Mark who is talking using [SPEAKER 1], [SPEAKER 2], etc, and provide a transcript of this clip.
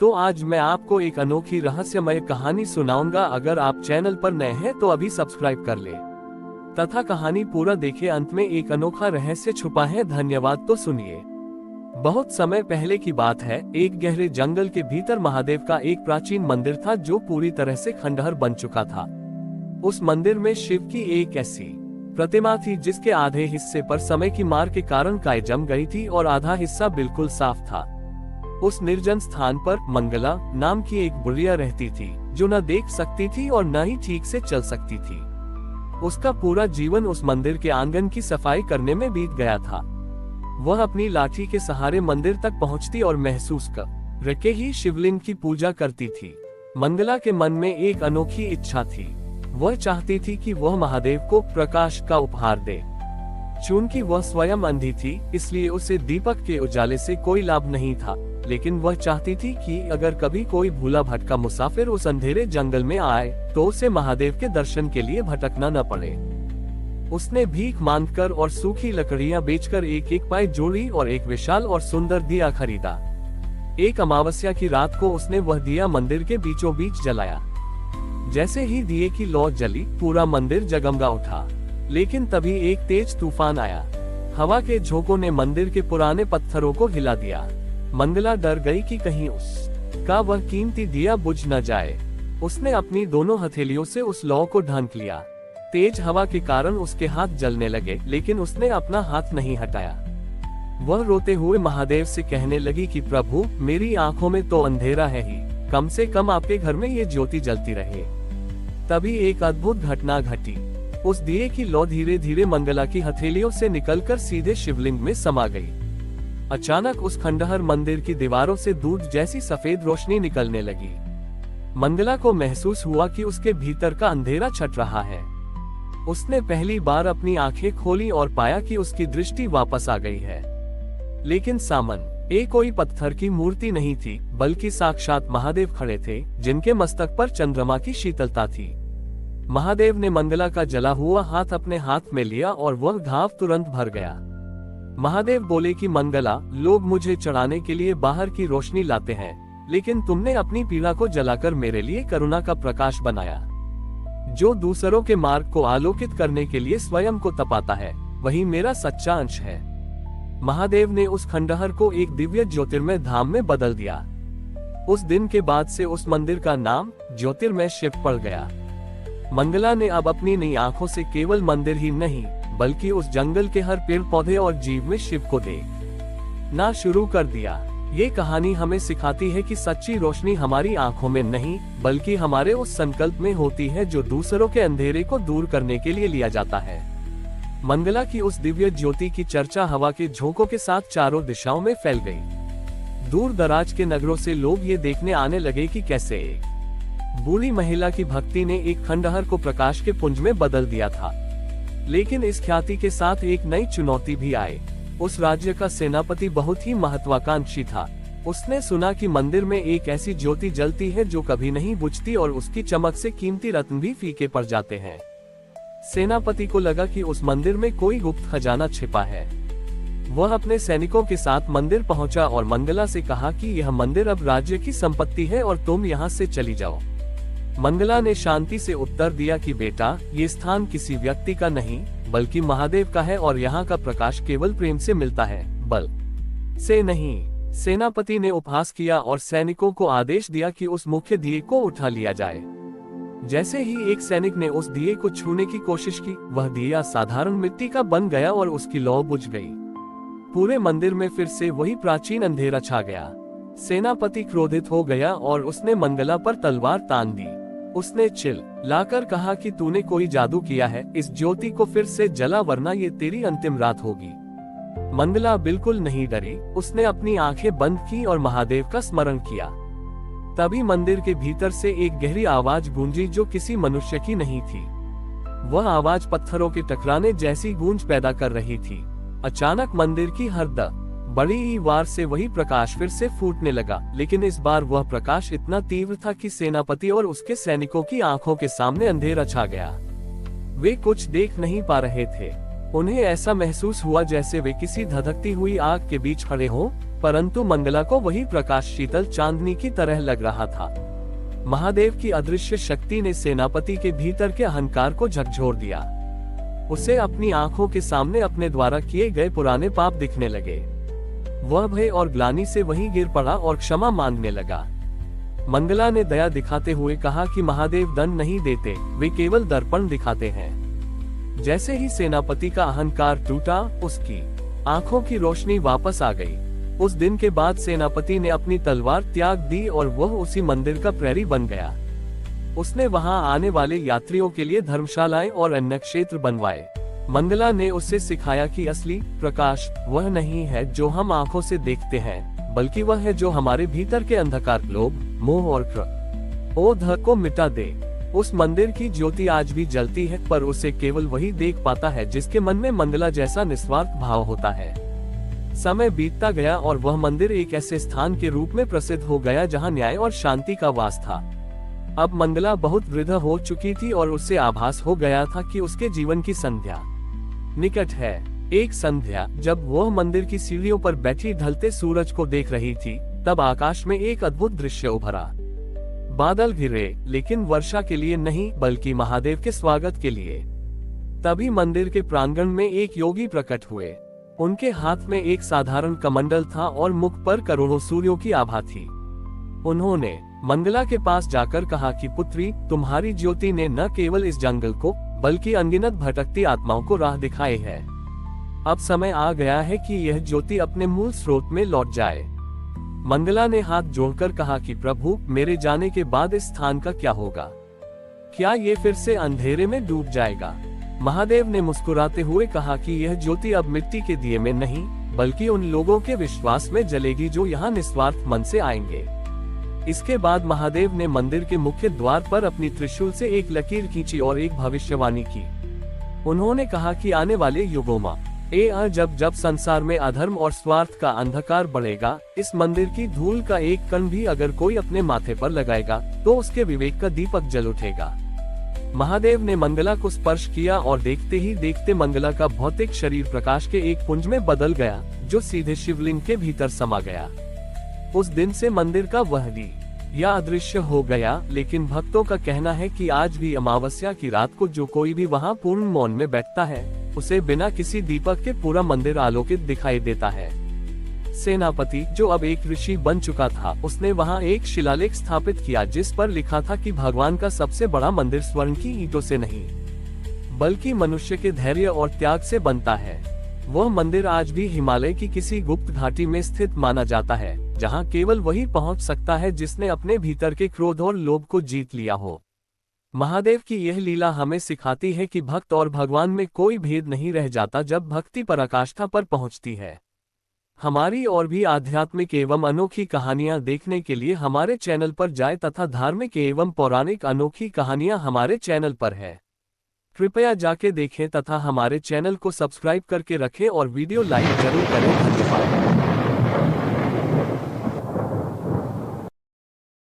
[SPEAKER 1] तो आज मैं आपको एक अनोखी रहस्यमय कहानी सुनाऊंगा। अगर आप चैनल पर नए हैं तो अभी सब्सक्राइब कर ले तथा कहानी पूरा देखें। अंत में एक अनोखा रहस्य छुपा है। धन्यवाद। तो सुनिए। बहुत समय पहले की बात है। एक गहरे जंगल के भीतर महादेव का एक प्राचीन मंदिर था जो पूरी तरह से खंडहर बन चुका था। उस मंदिर में शिव की एक ऐसी प्रतिमा थी जिसके आधे हिस्से पर समय की मार के कारण काई जम गई थी और आधा हिस्सा बिल्कुल साफ था। उस निर्जन स्थान पर मंगला नाम की एक बुढ़िया रहती थी जो न देख सकती थी और न ही ठीक से चल सकती थी। उसका पूरा जीवन उस मंदिर के आंगन की सफाई करने में बीत गया था। वह अपनी लाठी के सहारे मंदिर तक पहुंचती और महसूस कर रखे ही शिवलिंग की पूजा करती थी। मंगला के मन में एक अनोखी इच्छा थी। वह चाहती थी कि वह महादेव को प्रकाश का उपहार दे। चूंकि वह स्वयं अंधी थी इसलिए उसे दीपक के उजाले से कोई लाभ नहीं था, लेकिन वह चाहती थी कि अगर कभी कोई भूला भटका मुसाफिर उस अंधेरे जंगल में आए तो उसे महादेव के दर्शन के लिए भटकना न पड़े। उसने भीख मांगकर और सूखी लकड़ियां बेचकर एक एक पाई जोड़ी और एक विशाल और सुंदर दिया खरीदा। एक अमावस्या की रात को उसने वह दिया मंदिर के बीचों बीच जलाया। जैसे ही दिए की लौ जली पूरा मंदिर जगमगा उठा। लेकिन तभी एक तेज तूफान आया। हवा के झोंकों ने मंदिर के पुराने पत्थरों को हिला दिया। मंगला डर गई कि कहीं उसका वह कीमती दिया बुझ न जाए। उसने अपनी दोनों हथेलियों से उस लौ को ढांक लिया। तेज हवा के कारण उसके हाथ जलने लगे, लेकिन उसने अपना हाथ नहीं हटाया। वह रोते हुए महादेव से कहने लगी कि प्रभु, मेरी आंखों में तो अंधेरा है ही, कम से कम आपके घर में ये ज्योति जलती रहे। तभी एक अद्भुत घटना घटी। उस दिए की लौ धीरे धीरे मंगला की हथेलियों से निकलकर सीधे शिवलिंग में समा गई। अचानक उस खंडहर मंदिर की दीवारों से दूध जैसी सफेद रोशनी निकलने लगी। मंगला को महसूस हुआ कि उसके भीतर का अंधेरा छट रहा है। उसने पहली बार अपनी आंखें खोली और पाया कि उसकी दृष्टि वापस आ गई है। लेकिन सामने कोई पत्थर की मूर्ति नहीं थी, बल्कि साक्षात महादेव खड़े थे, जिनके मस्तक पर चंद्रमा की शीतलता थी। महादेव ने मंगला का जला हुआ हाथ अपने हाथ में लिया और वह घाव तुरंत भर गया। महादेव बोले कि मंगला, लोग मुझे चढ़ाने के लिए बाहर की रोशनी लाते हैं, लेकिन तुमने अपनी पीड़ा को जलाकर मेरे लिए करुणा का प्रकाश बनाया। जो दूसरों के मार्ग को आलोकित करने के लिए स्वयं को तपाता है, वही मेरा सच्चा अंश है। महादेव ने उस खंडहर को एक दिव्य ज्योतिर्मय धाम में बदल दिया। उस दिन के बाद से उस मंदिर का नाम ज्योतिर्मय शिव पड़ गया। मंगला ने अब अपनी नई आंखों से केवल मंदिर ही नहीं, बल्कि उस जंगल के हर पेड़ पौधे और जीव में शिव को देखना शुरू कर दिया। ये कहानी हमें सिखाती है कि सच्ची रोशनी हमारी आंखों में नहीं, बल्कि हमारे उस संकल्प में होती है जो दूसरों के अंधेरे को दूर करने के लिए लिया जाता है। मंगला की उस दिव्य ज्योति की चर्चा हवा के झोंकों के साथ चारों दिशाओं में फैल गई। दूर दराज के नगरों से लोग ये देखने आने लगे कि कैसे एक बूढ़ी महिला की भक्ति ने एक खंडहर को प्रकाश के पुंज में बदल दिया था। लेकिन इस ख्याति के साथ एक नई चुनौती भी आई। उस राज्य का सेनापति बहुत ही महत्वाकांक्षी था। उसने सुना कि मंदिर में एक ऐसी ज्योति जलती है जो कभी नहीं बुझती और उसकी चमक से कीमती रत्न भी फीके पड़ जाते हैं। सेनापति को लगा कि उस मंदिर में कोई गुप्त खजाना छिपा है। वह अपने सैनिकों के साथ मंदिर पहुंचा और मंगला से कहा कि यह मंदिर अब राज्य की संपत्ति है और तुम यहाँ से चली जाओ। मंगला ने शांति से उत्तर दिया कि बेटा, ये स्थान किसी व्यक्ति का नहीं, बल्कि महादेव का है और यहाँ का प्रकाश केवल प्रेम से मिलता है, बल से नहीं। सेनापति ने उपहास किया और सैनिकों को आदेश दिया कि उस मुख्य दिए को उठा लिया जाए। जैसे ही एक सैनिक ने उस दिए को छूने की कोशिश की, वह दिया साधारण मिट्टी का बन गया और उसकी लौ बुझ गई। पूरे मंदिर में फिर से वही प्राचीन अंधेरा छा गया। सेनापति क्रोधित हो गया और उसने मंगला पर तलवार तान दी। उसने चिल्लाकर कहा कि तूने कोई जादू किया है, इस ज्योति को फिर से जला वरना ये तेरी अंतिम रात होगी। मंगला बिल्कुल नहीं डरी। उसने अपनी आंखें बंद की और महादेव का स्मरण किया। तभी मंदिर के भीतर से एक गहरी आवाज गूंजी जो किसी मनुष्य की नहीं थी। वह आवाज पत्थरों के टकराने जैसी गूंज पैदा कर रही थी। अचानक मंदिर की हर बड़ी ही वार से वही प्रकाश फिर से फूटने लगा, लेकिन इस बार वह प्रकाश इतना तीव्र था कि सेनापति और उसके सैनिकों की आंखों के सामने अंधेरा छा गया। वे कुछ देख नहीं पा रहे थे। उन्हें ऐसा महसूस हुआ जैसे वे किसी धधकती हुई आग के बीच खड़े हों। परंतु मंगला को वही प्रकाश शीतल चांदनी की तरह लग रहा था। महादेव की अदृश्य शक्ति ने सेनापति के भीतर के अहंकार को झकझोर दिया। उसे अपनी आंखों के सामने अपने द्वारा किए गए पुराने पाप दिखने लगे। वह भय और ग्लानि से वहीं गिर पड़ा और क्षमा मांगने लगा। मंगला ने दया दिखाते हुए कहा कि महादेव दंड नहीं देते, वे केवल दर्पण दिखाते हैं। जैसे ही सेनापति का अहंकार टूटा, उसकी आंखों की रोशनी वापस आ गई। उस दिन के बाद सेनापति ने अपनी तलवार त्याग दी और वह उसी मंदिर का प्रहरी बन गया। उसने वहां आने वाले यात्रियों के लिए धर्मशालाएं और अन्य क्षेत्र बनवाए। मंगला ने उसे सिखाया कि असली प्रकाश वह नहीं है जो हम आंखों से देखते हैं, बल्कि वह है जो हमारे भीतर के अंधकार, लोभ, मोह और क्रोध को मिटा दे। उस मंदिर की ज्योति आज भी जलती है, पर उसे केवल वही देख पाता है जिसके मन में मंगला जैसा निस्वार्थ भाव होता है। समय बीतता गया और वह मंदिर एक ऐसे स्थान के रूप में प्रसिद्ध हो गया जहां न्याय और शांति का वास था। अब मंगला बहुत वृद्ध हो चुकी थी और उससे आभास हो गया था कि उसके जीवन की संध्या निकट है। एक संध्या जब वह मंदिर की सीढ़ियों पर बैठी ढलते सूरज को देख रही थी, तब आकाश में एक अद्भुत दृश्य उभरा। बादल घिरे, लेकिन वर्षा के लिए नहीं, बल्कि महादेव के स्वागत के लिए। तभी मंदिर के प्रांगण में एक योगी प्रकट हुए। उनके हाथ में एक साधारण कमंडल था और मुख पर करोड़ों सूर्यों की आभा थी। उन्होंने मंगला के पास जाकर कहा कि पुत्री, तुम्हारी ज्योति ने न केवल इस जंगल को, बल्कि अनगिनत भटकती आत्माओं को राह दिखाई है। अब समय आ गया है कि यह ज्योति अपने मूल स्रोत में लौट जाए। मंगला ने हाथ जोड़कर कहा कि प्रभु, मेरे जाने के बाद इस स्थान का क्या होगा? क्या ये फिर से अंधेरे में डूब जाएगा? महादेव ने मुस्कुराते हुए कहा कि यह ज्योति अब मिट्टी के दिए में नहीं, बल्कि उन लोगों के विश्वास में जलेगी जो यहाँ निस्वार्थ मन से आएंगे। इसके बाद महादेव ने मंदिर के मुख्य द्वार पर अपनी त्रिशूल से एक लकीर खींची और एक भविष्यवाणी की। उन्होंने कहा कि आने वाले युगों में जब संसार में अधर्म और स्वार्थ का अंधकार बढ़ेगा, इस मंदिर की धूल का एक कण भी अगर कोई अपने माथे पर लगाएगा, तो उसके विवेक का दीपक जल उठेगा। महादेव ने मंगला को स्पर्श किया और देखते ही देखते मंगला का भौतिक शरीर प्रकाश के एक पुंज में बदल गया, जो सीधे शिवलिंग के भीतर समा गया। उस दिन से मंदिर का वह या अदृश्य हो गया, लेकिन भक्तों का कहना है कि आज भी अमावस्या की रात को जो कोई भी वहां पूर्ण मौन में बैठता है, उसे बिना किसी दीपक के पूरा मंदिर आलोकित दिखाई देता है। सेनापति, जो अब एक ऋषि बन चुका था, उसने वहां एक शिलालेख स्थापित किया जिस पर लिखा था कि भगवान का सबसे बड़ा मंदिर स्वर्ण की ईंटों से नहीं, बल्कि मनुष्य के धैर्य और त्याग से बनता है। वह मंदिर आज भी हिमालय की किसी गुप्त घाटी में स्थित माना जाता है, जहां केवल वही पहुंच सकता है जिसने अपने भीतर के क्रोध और लोभ को जीत लिया हो। महादेव की यह लीला हमें सिखाती है कि भक्त और भगवान में कोई भेद नहीं रह जाता जब भक्ति पराकाष्ठा पर पहुंचती है। हमारी और भी आध्यात्मिक एवं अनोखी कहानियां देखने के लिए हमारे चैनल पर जाएं तथा धार्मिक एवं पौराणिक अनोखी कहानियां हमारे चैनल पर है। कृपया जाके देखें तथा हमारे चैनल को सब्सक्राइब करके रखें और वीडियो लाइक जरूर करें। धन्यवाद।